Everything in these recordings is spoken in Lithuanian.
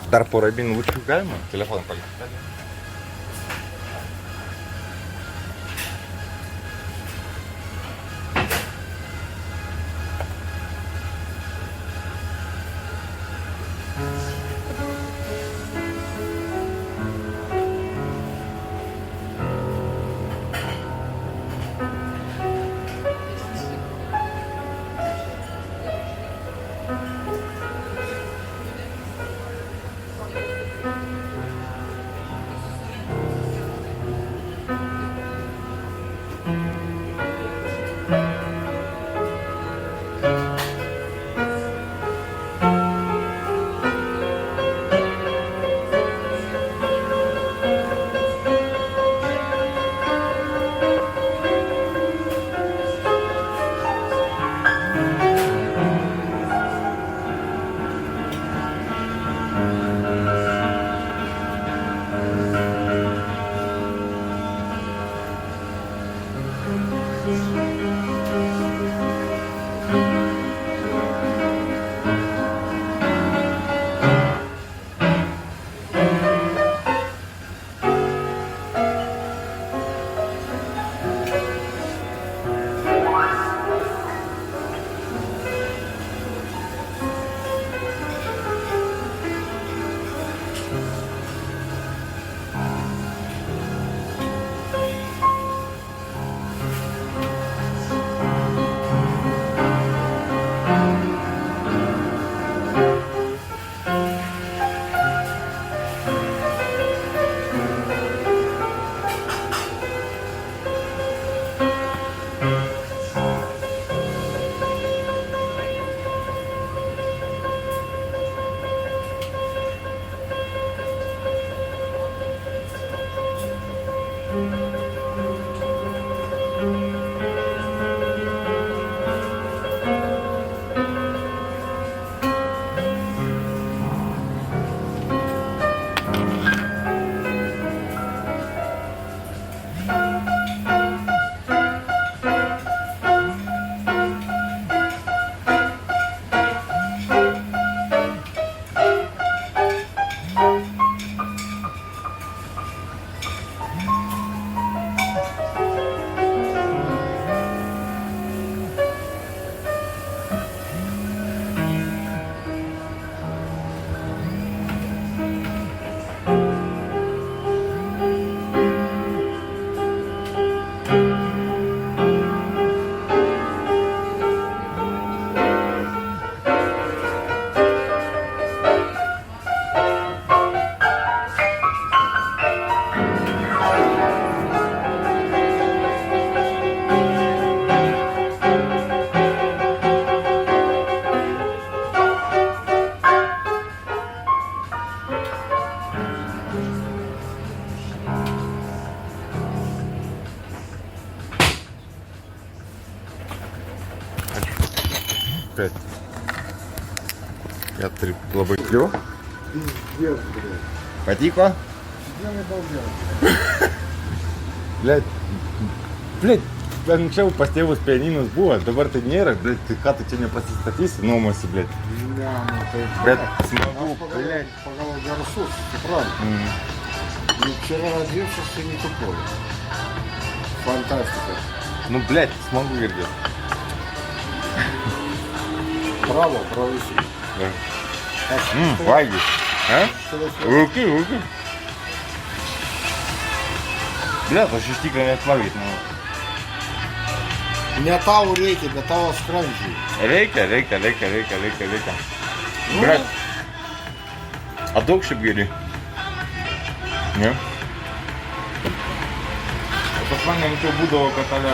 Dar porą minučių galima telefoną palikti. Пять. Я три labai kliu. Пиздец, блядь. Patiko? Сидел и балдел. Блядь, anksčiau pas tėvus pianinas buvo, dabar tai nėra, blядь, tai ką tu čia nepasistatysi, nuomosi, blядь. Да, ну ты... Bet smagu, Блядь, поголовно гарсус, ты правильно. И вчера родился, ты не тупой. Фантастика. Ну, блядь, smagu girdėti. Право, правый. Valgys. A? Rūkai, rūkai. Блядь, aš iš tikrųjų net valgyt noriu. Не tau reikia, bet tavo skrandžiui. Reikia. Блядь. A daug šiaip geri? Ne? Pas man anksčiau būdavo, kad tave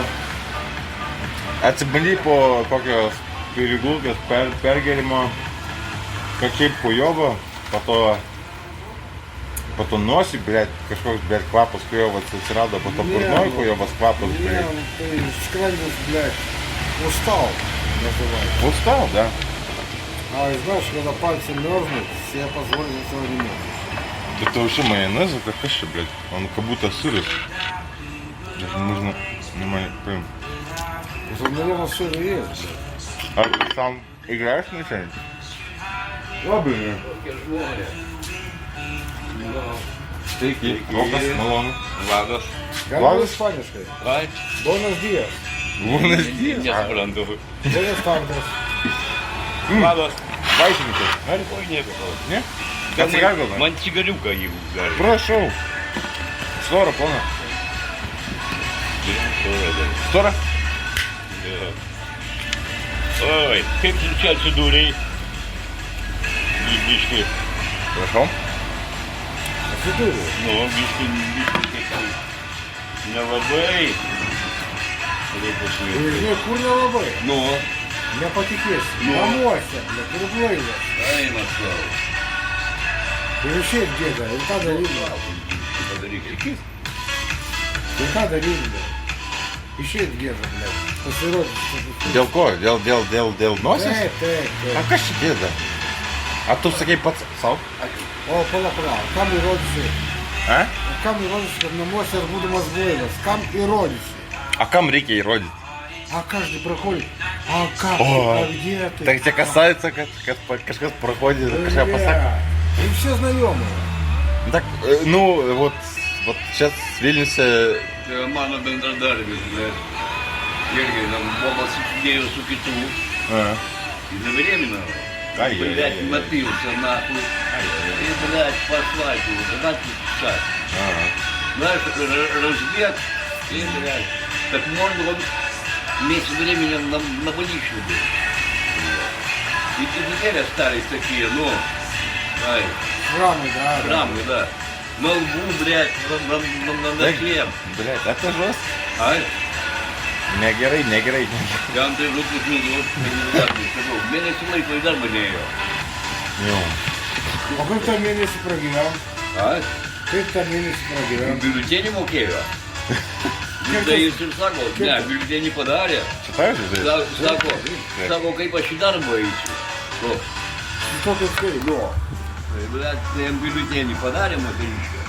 atsibandy po kokios pirigulkės pergerimo, kad šiaip pujovo, po to nosį, blėt, kažkoks blėt kvapas pujovas atsirado, po to purnoj pujovas kvapas, blėt. Не, ты скрандис, блядь, устал, называется. Устал, да? А знаешь, когда пальцы мерзнут, себе позволить этого не можешь. Это вообще майонез, это каша, блядь. Он как будто сыр. Даже нужно внимание прям. Это, наверное, сыр и есть. А ты сам играешь на что-нибудь? Ладно, Sveiki. Rokas, malonu. Labas. Galima ispaniškai. Ai, Buenos dias. Buenas dias. nesuprantu. Buenas tardes. Labas. Vaišininkai. Ar? Oi, nieko. Ne? Gal Atsigargome. Man cigariuką jeigu gali. Prašau. Storą, pona. Storą? Oi, kaip tu čia atsidūrei? Biški, Prašau. Atsidūrė. nu, biški kaip nelabai. Reikia su Ir juo. žinai, kur nelabai. Nu, Nepatikėsi. Nu. Namuose, bet ir blaivas. eina savo. Ir šiaip gėda. Ir ką daryti? Padaryk. Ir ką daryti? Išeit gėda, blėt. Pasirodyti. Dėl ko? Dėl nosies? Taip, taip, A taip. kas čia dėda? A tu sakei pats savo? O, pala. Kam įrodysi? A? Kam įrodysi, kad namuose ir būdamas blaivas? Kam įrodysi? А кам reikia įrodyti? А каждый проходит. А как? О, А где ты? Так тебе касается, kad kažkas проходит, kažką pasako. И все знакомые. Так, ну, вот сейчас Vilniuse... Tai mano bendradarbis, bet irgi tam buvo susidėjo su kitų. А, И забеременела. Ай, Блядь, ай, ай, ай. напился нахуй. И, блядь, пошла его, 12 часов. Знаешь, разбег, и, блядь, так можно он вместе времени на больничную был. И теперь остались такие, ну, ай, Шрамы, да. шрамы, да. На лбу, блядь, на ноге. Блядь, это жестко. Ай, Negerai. я вам даже руку снизу, не скажу. Меня силой твой дарба не ее. Jo. O kaip tą mėnesį pragyvenam? Ай, Kaip tą mėnesį pragyvenam? biuletenį mokėjo. Kiek Tai tas- jis ir sako, ne, biuletenį padarė. Читаешь же? Sako, kaip aš į darbą eisiu. O, Tokios kaip, jo. tai, blядь, tai jam biuletenį padarė moteriškė.